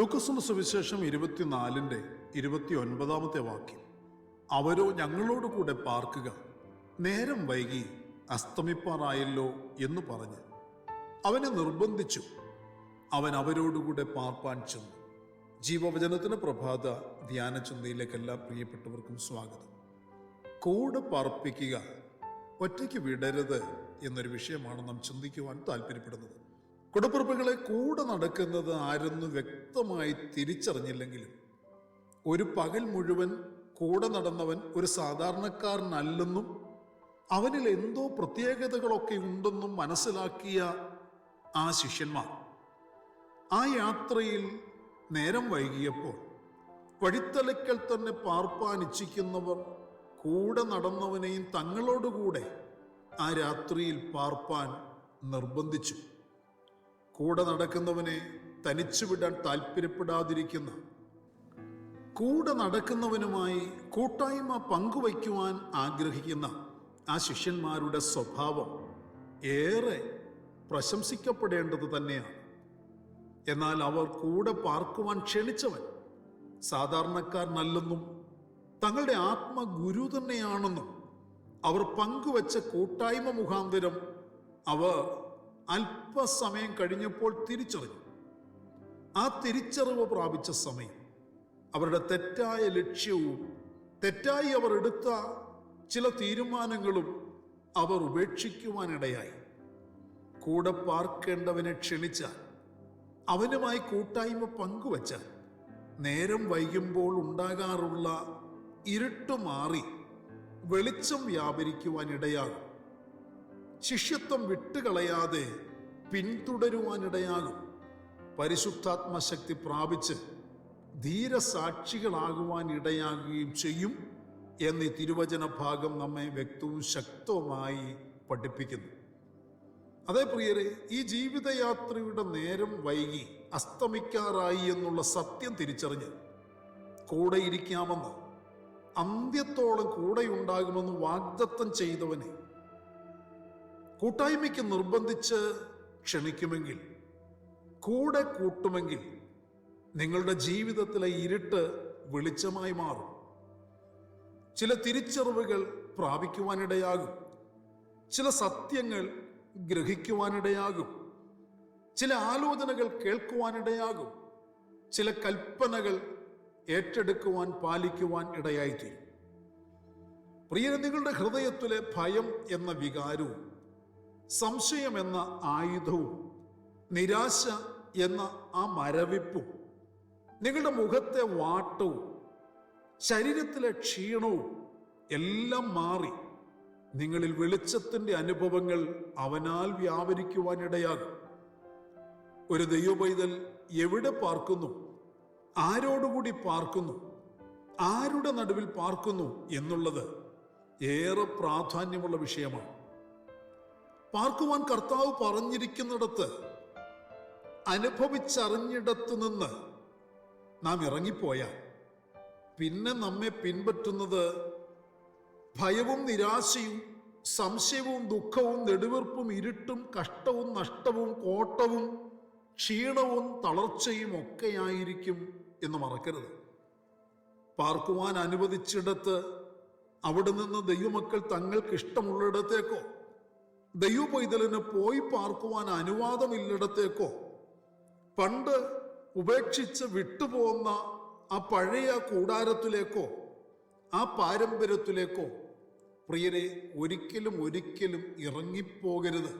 ലൂക്കോസിന്റെ സുവിശേഷം 24-29 വാക്യം. അവരോ ഞങ്ങളോടുകൂടെ പാർക്കുക, നേരം വൈകി അസ്തമിപ്പാറായല്ലോ എന്ന് പറഞ്ഞ് അവനെ നിർബന്ധിച്ചു. അവൻ അവരോടുകൂടെ പാർപ്പാൻ ചെന്നു. ജീവവചനത്തിന് പ്രഭാത ധ്യാന ചിന്തയിലേക്ക് എല്ലാ പ്രിയപ്പെട്ടവർക്കും സ്വാഗതം. കൂടെ പാർപ്പിക്കുക, ഒറ്റയ്ക്ക് വിടരുത് എന്നൊരു വിഷയമാണ് നാം ചിന്തിക്കുവാൻ താല്പര്യപ്പെടുന്നത്. കുടപ്പിറപ്പുകളെ കൂടെ നടക്കുന്നത് ആരെന്ന് വ്യക്തമായി തിരിച്ചറിഞ്ഞില്ലെങ്കിലും ഒരു പകൽ മുഴുവൻ കൂടെ നടന്നവൻ ഒരു സാധാരണക്കാരനല്ലെന്നും അവനിൽ എന്തോ പ്രത്യേകതകളൊക്കെ ഉണ്ടെന്നും മനസ്സിലാക്കിയ ആ ശിഷ്യന്മാർ ആ യാത്രയിൽ നേരം വൈകിയപ്പോൾ വഴിത്തലയ്ക്കൽ തന്നെ പാർപ്പാൻ ഇച്ഛിക്കുന്നവർ കൂടെ നടന്നവനെയും തങ്ങളോടുകൂടെ ആ രാത്രിയിൽ പാർപ്പാൻ നിർബന്ധിച്ചു. കൂടെ നടക്കുന്നവനെ തനിച്ചു വിടാൻ താല്പര്യപ്പെടാതിരിക്കുന്ന, കൂടെ നടക്കുന്നവനുമായി കൂട്ടായ്മ പങ്കുവയ്ക്കുവാൻ ആഗ്രഹിക്കുന്ന ആ ശിഷ്യന്മാരുടെ സ്വഭാവം ഏറെ പ്രശംസിക്കപ്പെടേണ്ടത് തന്നെയാണ്. എന്നാൽ അവർ കൂടെ പാർക്കുവാൻ ക്ഷണിച്ചവൻ സാധാരണക്കാരനല്ലെന്നും തങ്ങളുടെ ആത്മഗുരു തന്നെയാണെന്നും അവർ പങ്കുവച്ച കൂട്ടായ്മ മുഖാന്തരം അവർ അല്പസമയം കഴിഞ്ഞപ്പോൾ തിരിച്ചറിഞ്ഞു. ആ തിരിച്ചറിവ് പ്രാപിച്ച സമയം അവരുടെ തെറ്റായ ലക്ഷ്യവും തെറ്റായി അവർ എടുത്ത ചില തീരുമാനങ്ങളും അവർ ഉപേക്ഷിക്കുവാനിടയായി. കൂടെ പാർക്കേണ്ടവനെ ക്ഷണിച്ചാൽ, അവനുമായി കൂട്ടായ്മ പങ്കുവച്ചാൽ നേരം വൈകുമ്പോൾ ഉണ്ടാകാറുള്ള ഇരുട്ട് മാറി വെളിച്ചം വ്യാപരിക്കുവാനിടയാകും. ശിഷ്യത്വം വിട്ടുകളയാതെ പിന്തുടരുവാനിടയാകും. പരിശുദ്ധാത്മശക്തി പ്രാപിച്ച് ധീരസാക്ഷികളാകുവാൻ ഇടയാകുകയും ചെയ്യും എന്നീ തിരുവചന ഭാഗം നമ്മെ വ്യക്തവും ശക്തവുമായി പഠിപ്പിക്കുന്നു. അതേ പ്രിയരെ, ഈ ജീവിതയാത്രയുടെ നേരം വൈകി അസ്തമിക്കാറായി എന്നുള്ള സത്യം തിരിച്ചറിഞ്ഞ് കൂടെ ഇരിക്കാമെന്ന്, അന്ത്യത്തോളം കൂടെയുണ്ടാകുമെന്ന് വാഗ്ദത്തം ചെയ്തവനെ കൂട്ടായ്മയ്ക്ക് നിർബന്ധിച്ച് ക്ഷണിക്കുമെങ്കിൽ, കൂടെ കൂട്ടുമെങ്കിൽ നിങ്ങളുടെ ജീവിതത്തിലെ ഇരുട്ട് വെളിച്ചമായി മാറും. ചില തിരിച്ചറിവുകൾ പ്രാപിക്കുവാനിടയാകും, ചില സത്യങ്ങൾ ഗ്രഹിക്കുവാനിടയാകും, ചില ആലോചനകൾ കേൾക്കുവാനിടയാകും, ചില കൽപ്പനകൾ ഏറ്റെടുക്കുവാൻ പാലിക്കുവാൻ ഇടയായിത്തീരും. പ്രിയരെ, നിങ്ങളുടെ ഹൃദയത്തിലെ ഭയം എന്ന വികാരവും സംശയം എന്ന ആയുധവും നിരാശ എന്ന ആ മരവിപ്പും നിങ്ങളുടെ മുഖത്തെ വാട്ടവും ശരീരത്തിലെ ക്ഷീണവും എല്ലാം മാറി നിങ്ങളിൽ വെളിച്ചത്തിൻ്റെ അനുഭവങ്ങൾ അവനാൽ വ്യാപരിക്കുവാനിടയാകും. ഒരു ദൈവപൈതൽ എവിടെ പാർക്കുന്നു, ആരോടുകൂടി പാർക്കുന്നു, ആരുടെ നടുവിൽ പാർക്കുന്നു എന്നുള്ളത് ഏറെ പ്രാധാന്യമുള്ള വിഷയമാണ്. പാർക്കുവാൻ കർത്താവ് പറഞ്ഞിരിക്കുന്നിടത്ത്, അനുഭവിച്ചറിഞ്ഞിടത്ത് നിന്ന് നാം ഇറങ്ങിപ്പോയാൽ പിന്നെ നമ്മെ പിൻപറ്റുന്നത് ഭയവും നിരാശയും സംശയവും ദുഃഖവും നെടുവീർപ്പും ഇരുട്ടും കഷ്ടവും നഷ്ടവും കോട്ടവും ക്ഷീണവും തളർച്ചയും ഒക്കെയായിരിക്കും എന്ന് മറക്കരുത്. പാർക്കുവാൻ അനുവദിച്ചിടത്ത് അവിടെ നിന്ന് ദൈവമക്കൾ തങ്ങൾക്ക് ഇഷ്ടമുള്ളിടത്തേക്കോ, ദൈവപൈതലിന് പോയി പാർക്കുവാൻ അനുവാദമില്ലിടത്തേക്കോ, പണ്ട് ഉപേക്ഷിച്ച് വിട്ടുപോകുന്ന ആ പഴയ കൂടാരത്തിലേക്കോ ആ പാരമ്പര്യത്തിലേക്കോ പ്രിയരെ ഒരിക്കലും ഇറങ്ങിപ്പോകരുത്.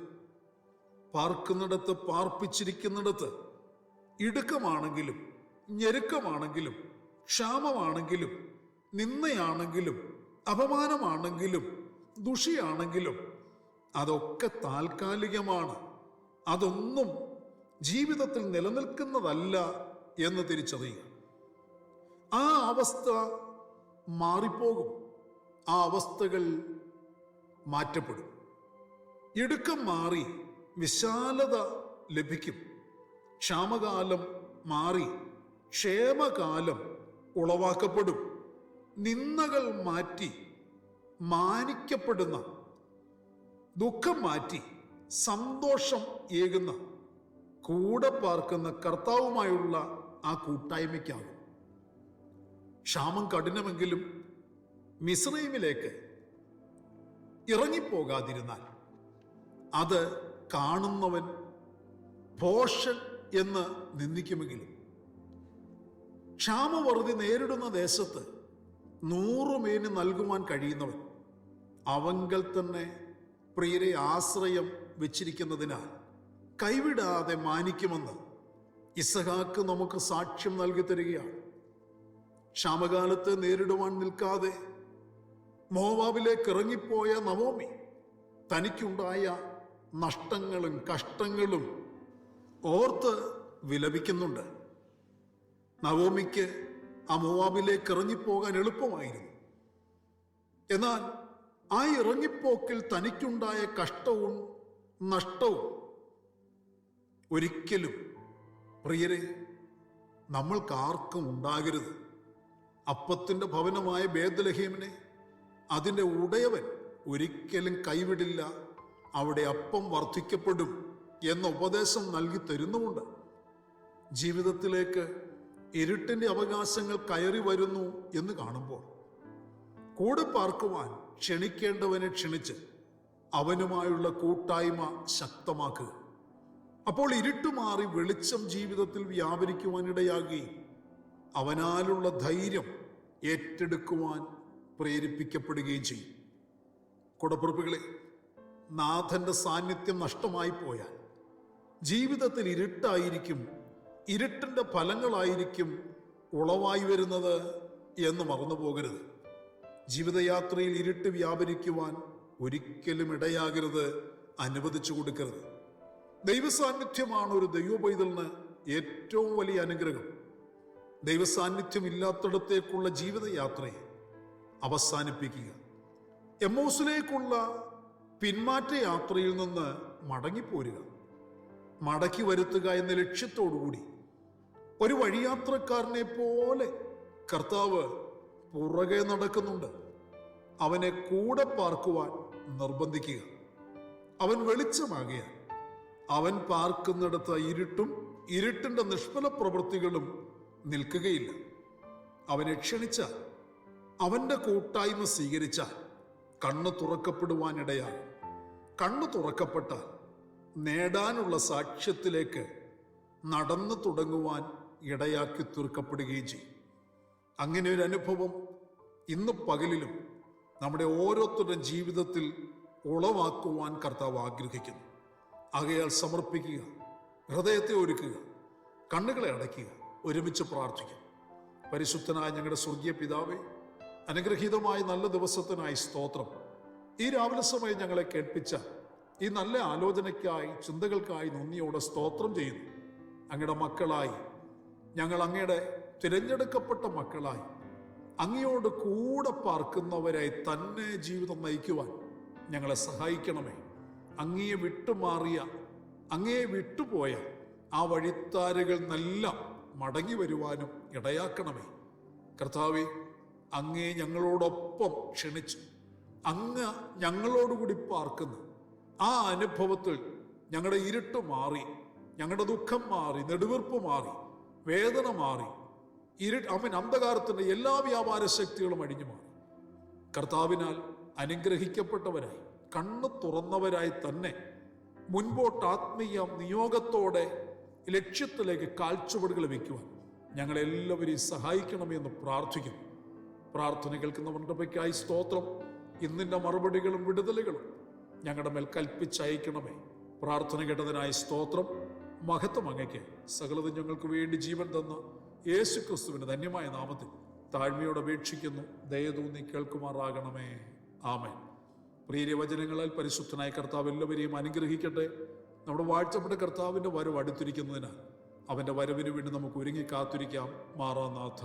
പാർക്കുന്നിടത്ത്, പാർപ്പിച്ചിരിക്കുന്നിടത്ത് ഇടുക്കമാണെങ്കിലും ഞെരുക്കമാണെങ്കിലും ക്ഷാമമാണെങ്കിലും നിന്ദയാണെങ്കിലും അപമാനമാണെങ്കിലും ദുഷിയാണെങ്കിലും അതൊക്കെ താൽക്കാലികമാണ്. അതൊന്നും ജീവിതത്തിൽ നിലനിൽക്കുന്നതല്ല എന്ന് തിരിച്ചറിയുക. ആ അവസ്ഥ മാറിപ്പോകും, ആ അവസ്ഥകൾ മാറ്റപ്പെടും. ഇടുക്കം മാറി വിശാലത ലഭിക്കും. ക്ഷാമകാലം മാറി ക്ഷേമകാലം ഉളവാക്കപ്പെടും. നിന്ദകൾ മാറ്റി മാനിക്കപ്പെടുന്ന, ദുഃഖം മാറ്റി സന്തോഷം ഏകുന്ന, കൂടെ പാർക്കുന്ന കർത്താവുമായുള്ള ആ കൂട്ടായ്മയ്ക്കാകും. ക്ഷാമം കഠിനമെങ്കിലും മിസ്രയീമിലേക്ക് ഇറങ്ങിപ്പോകാതിരുന്നാൽ അത് കാണുന്നവൻ ഭോഷൻ എന്ന് നിന്ദിക്കുമെങ്കിലും ക്ഷാമവറുതി നേരിടുന്ന ദേശത്ത് 100 മേന് നൽകുവാൻ കഴിയുന്നവൻ അവങ്കൽ തന്നെ പ്രിയരെ ആശ്രയം വെച്ചിരിക്കുന്നതിനാൽ കൈവിടാതെ മാനിക്കുമെന്ന് ഇസഹാക്ക് നമുക്ക് സാക്ഷ്യം നൽകി തരികയാണ്. ക്ഷാമകാലത്ത് നേരിടുവാൻ നിൽക്കാതെ മോവാബിലേക്ക് ഇറങ്ങിപ്പോയ നവോമി തനിക്കുണ്ടായ നഷ്ടങ്ങളും കഷ്ടങ്ങളും ഓർത്ത് വിലപിക്കുന്നുണ്ട്. നവോമിക്ക് ആ മോവാബിലേക്ക് ഇറങ്ങിപ്പോകാൻ എളുപ്പമായിരുന്നു. എന്നാൽ ആ ഇറങ്ങിപ്പോക്കിൽ തനിക്കുണ്ടായ കഷ്ടവും നഷ്ടവും ഒരിക്കലും പ്രിയരെ നമ്മൾക്കാർക്കും ഉണ്ടാകരുത്. അപ്പത്തിൻ്റെ ഭവനമായ ബേത്ലഹേമിനെ അതിൻ്റെ ഉടയവൻ ഒരിക്കലും കൈവിടില്ല, അവിടെ അപ്പം വർദ്ധിക്കപ്പെടും എന്ന ഉപദേശം നൽകി തരുന്നുമുണ്ട്. ജീവിതത്തിലേക്ക് ഇരുട്ടിൻ്റെ അവകാശങ്ങൾ കയറി വരുന്നു എന്ന് കാണുമ്പോൾ കൂടെ പാർക്കുവാൻ ക്ഷണിക്കേണ്ടവനെ ക്ഷണിച്ച് അവനുമായുള്ള കൂട്ടായ്മ ശക്തമാക്കുക. അപ്പോൾ ഇരുട്ട് മാറി വെളിച്ചം ജീവിതത്തിൽ വ്യാപരിക്കുവാനിടയാകുകയും അവനാലുള്ള ധൈര്യം ഏറ്റെടുക്കുവാൻ പ്രേരിപ്പിക്കപ്പെടുകയും ചെയ്യും. കുടപ്പിറപ്പുകളെ, നാഥന്റെ സാന്നിധ്യം നഷ്ടമായി പോയാൽ ജീവിതത്തിൽ ഇരുട്ടായിരിക്കും, ഇരുട്ടിൻ്റെ ഫലങ്ങളായിരിക്കും ഉളവായി വരുന്നത് എന്ന് മറന്നു പോകരുത്. ജീവിതയാത്രയിൽ ഇരുട്ട് വ്യാപരിക്കുവാൻ ഒരിക്കലും ഇടയാകരുത്, അനുവദിച്ചു കൊടുക്കരുത്. ദൈവസാന്നിധ്യമാണ് ഒരു ദൈവപൈതലിന് ഏറ്റവും വലിയ അനുഗ്രഹം. ദൈവസാന്നിധ്യം ഇല്ലാത്തിടത്തേക്കുള്ള ജീവിതയാത്രയെ അവസാനിപ്പിക്കുക. എമ്മോസിലേക്കുള്ള പിന്മാറ്റ യാത്രയിൽ നിന്ന് മടങ്ങിപ്പോരുക, മടക്കി വരുത്തുക എന്ന ലക്ഷ്യത്തോടുകൂടി ഒരു വഴിയാത്രക്കാരനെ പോലെ കർത്താവ് പുറകെ നടക്കുന്നുണ്ട്. അവനെ കൂടെ പാർക്കുവാൻ നിർബന്ധിക്കുക. അവൻ വെളിച്ചമാകിയ അവൻ പാർക്കുന്നിടത്ത് ഇരുട്ടും ഇരുട്ടിൻ്റെ നിഷ്ഫല പ്രവൃത്തികളും നിൽക്കുകയില്ല. അവനെ ക്ഷണിച്ചാൽ, അവൻ്റെ കൂട്ടായ്മ സ്വീകരിച്ചാൽ കണ്ണ് തുറക്കപ്പെടുവാനിടയാകും. കണ്ണ് തുറക്കപ്പെട്ടാൽ നേടാനുള്ള സാക്ഷ്യത്തിലേക്ക് നടന്നു തുടങ്ങുവാൻ ഇടയാക്കി തീർക്കപ്പെടുകയും ചെയ്യും. അങ്ങനെ ഒരു അനുഭവം ഇന്ന് പകലിലും നമ്മുടെ ഓരോരുത്തരുടെയും ജീവിതത്തിൽ ഉളവാക്കുവാൻ കർത്താവ് ആഗ്രഹിക്കുന്നു. ആകയാൽ സമർപ്പിക്കുക, ഹൃദയത്തെ ഒരുക്കുക, കണ്ണുകളെ അടയ്ക്കുക, ഒരുമിച്ച് പ്രാർത്ഥിക്കുക. പരിശുദ്ധനായ ഞങ്ങളുടെ സ്വർഗീയ പിതാവേ, അനുഗ്രഹീതമായ നല്ല ദിവസത്തിനായി സ്തോത്രം. ഈ രാവിലെ സമയം ഞങ്ങളെ കേൾപ്പിച്ച ഈ നല്ല ആലോചനയ്ക്കായി, ചിന്തകൾക്കായി നന്ദിയോടെ സ്തോത്രം ചെയ്യുന്നു. അങ്ങയുടെ മക്കളായി ഞങ്ങൾ, അങ്ങയുടെ തിരഞ്ഞെടുക്കപ്പെട്ട മക്കളായി അങ്ങയോട് കൂടെ പാർക്കുന്നവരായി തന്നെ ജീവിതം നയിക്കുവാൻ ഞങ്ങളെ സഹായിക്കണമേ. അങ്ങയെ വിട്ടുമാറിയ, അങ്ങയെ വിട്ടുപോയ ആ വഴിത്താരുകൾ എല്ലാം മടങ്ങി വരുവാനും ഇടയാക്കണമേ. കർത്താവേ, അങ്ങേ ഞങ്ങളോടൊപ്പം ക്ഷണിച്ചു അങ്ങ് ഞങ്ങളോടുകൂടി പാർക്കുന്ന ആ അനുഭവത്തിൽ ഞങ്ങളുടെ ഇരുട്ട് മാറി, ഞങ്ങളുടെ ദുഃഖം മാറി, നെടുവീർപ്പ് മാറി, വേദന മാറി, അന്ധകാരത്തിൻ്റെ എല്ലാ വ്യാപാര ശക്തികളും അടിഞ്ഞു മാറി കർത്താവിനാൽ അനുഗ്രഹിക്കപ്പെട്ടവരായി, കണ്ണ് തുറന്നവരായി തന്നെ മുൻപോട്ട് ആത്മീയ നിയോഗത്തോടെ ലക്ഷ്യത്തിലേക്ക് കാൽച്ചുവടുകൾ വയ്ക്കുവാൻ ഞങ്ങളെല്ലാവരെയും സഹായിക്കണമെന്ന് പ്രാർത്ഥിക്കുന്നു. പ്രാർത്ഥന കേൾക്കുന്നവരുടെ കൃപയ്ക്കായി സ്തോത്രം. ഇന്നിൻ്റെ മറുപടികളും വിടുതലുകളും ഞങ്ങളുടെ മേൽ കൽപ്പിച്ചയക്കണമേ. പ്രാർത്ഥന കേട്ടതിനായി സ്തോത്രം. മഹത്വം അങ്ങയ്ക്ക്. സകലതും ഞങ്ങൾക്ക് വേണ്ടി ജീവൻ തന്ന യേശു ക്രിസ്തുവിന്റെ ധന്യമായ നാമത്തിൽ താഴ്മയോട് അപേക്ഷിക്കുന്നു. ദയതോന്നി കേൾക്കുമാറാകണമേ. ആമേൻ. പ്രിയ വചനങ്ങളാൽ പരിശുദ്ധനായ കർത്താവ് എല്ലാവരെയും അനുഗ്രഹിക്കട്ടെ. നമ്മുടെ വാഴ്ചപ്പെട്ട കർത്താവിൻ്റെ വരവ് അടുത്തിരിക്കുന്നതിനാൽ അവൻ്റെ വരവിന് വേണ്ടി നമുക്ക് ഒരുങ്ങി കാത്തിരിക്കാം. മാറാനാഥ.